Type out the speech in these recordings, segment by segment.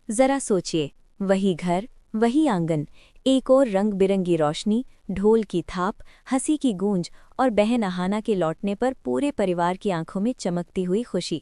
जरा सोचिए, वही घर, वही आंगन, एक और रंग बिरंगी रोशनी, ढोल की थाप, हंसी की गूंज और बहन अहाना के लौटने पर पूरे परिवार की आंखों में चमकती हुई खुशी।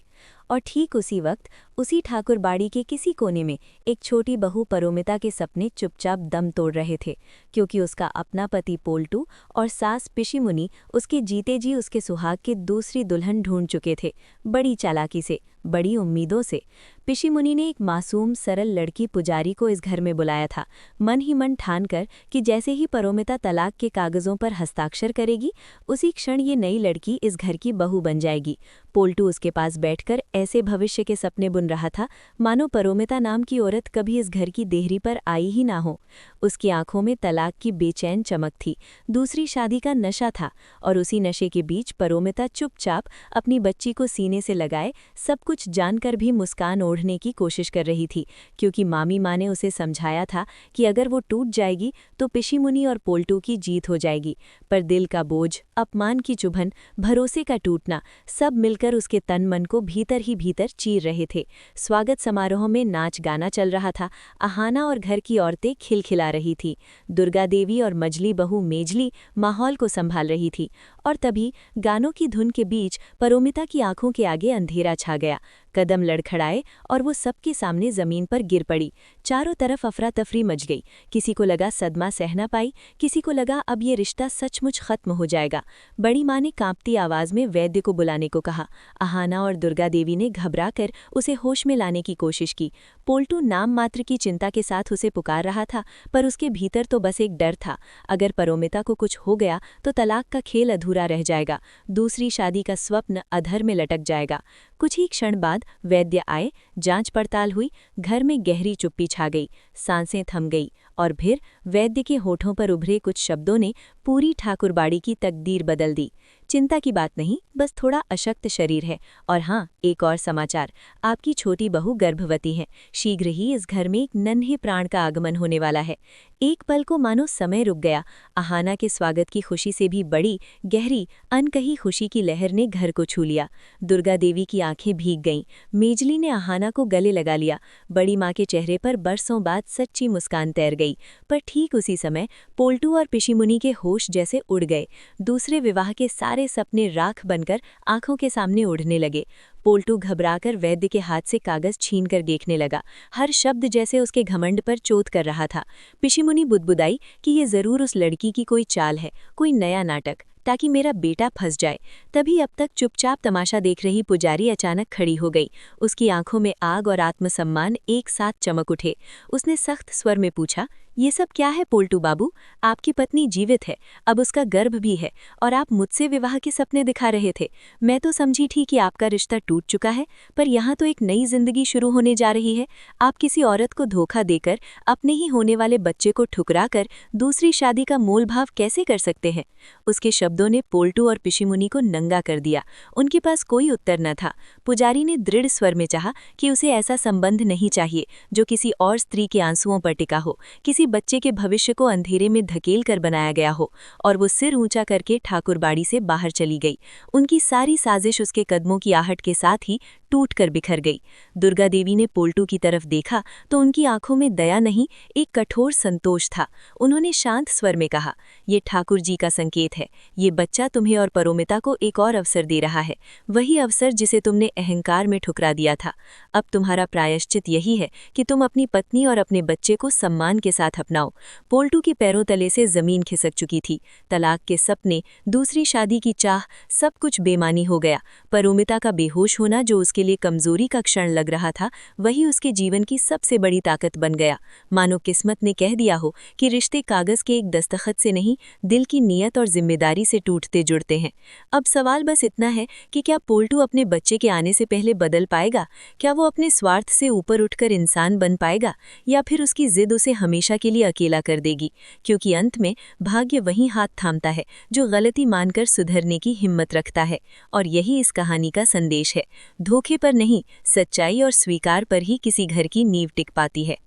और ठीक उसी वक्त उसी ठाकुरबाड़ी के किसी कोने में एक छोटी बहू परोमिता के सपने चुपचाप दम तोड़ रहे थे, क्योंकि उसका अपना पति पोल्टू और सास पिशीमुनी उसके जीते जी उसके सुहाग की दूसरी दुल्हन ढूंढ चुके थे, बड़ी चालाकी से, बड़ी उम्मीदों से। पिशीमुनी ने एक मासूम सरल लड़की पुजारी को इस घर में बुलाया था, मन ही मन ठानकर कि जैसे ही परोमिता तलाक के कागजों पर हस्ताक्षर करेगी, उसी क्षण ये नई लड़की इस घर की बहू बन जाएगी। पोल्टू उसके पास बैठकर ऐसे भविष्य के सपने बुन रहा था मानो परोमिता नाम की औरत कभी इस घर की देहरी पर आई ही ना हो। उसकी आंखों में तलाक की बेचैन चमक थी, दूसरी शादी का नशा था, और उसी नशे के बीच परोमिता चुपचाप अपनी बच्ची को सीने से लगाए सब कुछ जानकर भी मुस्कान ओढ़ने की कोशिश कर रही थी, क्योंकि मामी माँ ने उसे समझाया था कि अगर वो टूट जाएगी तो पिशीमुनी और पोल्टू की जीत हो जाएगी। पर दिल का बोझ, अपमान की चुभन, भरोसे का टूटना, सब मिलकर उसके तन मन को भीतर ही भीतर चीर रहे थे। स्वागत समारोह में नाच गाना चल रहा था, अहाना और घर की औरतें खिलखिला रही थी, दुर्गा देवी और मजली बहू मेजली माहौल को संभाल रही थी। और तभी गानों की धुन के बीच परोमिता की आंखों के आगे अंधेरा छा गया, कदम लड़खड़ाए और वो सबके सामने जमीन पर गिर पड़ी। चारों तरफ अफरा तफरी मच गई, किसी को लगा सदमा सह न पाई, किसी को लगा अब ये रिश्ता सचमुच खत्म हो जाएगा। बड़ी माँ ने कांपती आवाज में वैद्य को बुलाने को कहा। अहाना और दुर्गा देवी ने घबराकर उसे होश में लाने की कोशिश की। पोल्टू नाम मात्र की चिंता के साथ उसे पुकार रहा था, पर उसके भीतर तो बस एक डर था, अगर परोमिता को कुछ हो गया तो तलाक का खेल अधूरा रह जाएगा, दूसरी शादी का स्वप्न अधर में लटक जाएगा। कुछ ही क्षण बाद वैद्य आए, जांच पड़ताल हुई, घर में गहरी चुप्पी छा गई, सांसें थम गई, और फिर वैद्य के होठों पर उभरे कुछ शब्दों ने पूरी ठाकुरबाड़ी की तकदीर बदल दी। चिंता की बात नहीं, बस थोड़ा अशक्त शरीर है। और हाँ, एक और समाचार, आपकी छोटी बहू गर्भवती है, शीघ्र ही इस घर में एक नन्हे प्राण का आगमन होने वाला है। एक पल को मानो समय रुक गया। अहाना के स्वागत की खुशी से भी बड़ी, गहरी, अनकही खुशी की लहर ने घर को छू लिया। दुर्गा देवी की आंखें भीग गईं, मेजली ने अहाना को गले लगा लिया, बड़ी माँ के चेहरे पर बरसों बाद सच्ची मुस्कान तैर गई। पर ठीक उसी समय पोल्टू और पिशीमुनी के होश जैसे उड़ गए, दूसरे विवाह के सारे सपने राख बनकर आंखों के सामने उड़ने लगे। पोल्टू घबराकर वैद्य के हाथ से कागज छीनकर देखने लगा, हर शब्द जैसे उसके घमंड पर चोट कर रहा था। पिशीमुनी बुदबुदाई कि ये जरूर उस लड़की की कोई चाल है, कोई नया नाटक, ताकि मेरा बेटा फंस जाए। तभी अब तक चुपचाप तमाशा देख रही पुजारी अचानक खड़ी हो गई, उसकी आंखों में आग और आत्मसम्मान एक साथ चमक उठे। उसने सख्त स्वर में पूछा, ये सब क्या है पोल्टू बाबू? आपकी पत्नी जीवित है, अब उसका गर्भ भी है, और आप मुझसे विवाह के सपने दिखा रहे थे। मैं तो समझी थी कि आपका रिश्ता टूट चुका है, पर यहाँ तो एक नई जिंदगी शुरू होने जा रही है। आप किसी औरत को धोखा देकर, अपने ही होने वाले बच्चे को ठुकराकर दूसरी शादी का मोल भाव कैसे कर सकते हैं? उसके शब्दों ने पोल्टू और पिशीमुनी को नंगा कर दिया। उनके पास कोई उत्तर न था। पुजारी ने दृढ़ स्वर में चाहा कि उसे ऐसा संबंध नहीं चाहिए जो किसी और स्त्री के आंसुओं पर टिका हो, किसी बच्चे के भविष्य को अंधेरे में धकेल कर बनाया गया हो। और वो सिर ऊंचा करके ठाकुरबाड़ी से बाहर चली गई। उनकी सारी साजिश उसके कदमों की आहट के साथ ही टूट कर बिखर गई। दुर्गा देवी ने पोल्टू की तरफ देखा तो उनकी आंखों में दया नहीं, एक कठोर संतोष था। उन्होंने शांत स्वर में कहा, ये ठाकुर जी का संकेत है, ये बच्चा तुम्हें और परोमिता को एक और अवसर दे रहा है, वही अवसर जिसे तुमने अहंकार में ठुकरा दिया था। अब तुम्हारा प्रायश्चित यही है कि तुम अपनी पत्नी और अपने बच्चे को सम्मान के साथ अपनाओ। पोल्टू के पैरों तले से जमीन खिसक चुकी थी, तलाक के सपने, दूसरी शादी की चाह, सब कुछ बेमानी हो गया। परोमिता का बेहोश होना जो उसके लिए कमजोरी का क्षण लग रहा था, वही उसके जीवन की सबसे बड़ी ताकत बन गया। मानो किस्मत ने कह दिया हो कि रिश्ते कागज के एक दस्तखत से नहीं, दिल की नीयत और जिम्मेदारी से टूटते जुड़ते हैं। अब सवाल बस इतना है कि क्या पोल्टू अपने बच्चे के आने से पहले बदल पाएगा? क्या वो अपने स्वार्थ से ऊपर उठकर इंसान बन पाएगा, या फिर उसकी जिद उसे हमेशा के लिए अकेला कर देगी? क्योंकि अंत में भाग्य वही हाथ थामता है जो गलती मानकर सुधरने की हिम्मत रखता है। और यही इस कहानी का संदेश है, धोखे पर नहीं, सच्चाई और स्वीकार पर ही किसी घर की नींव टिक पाती है।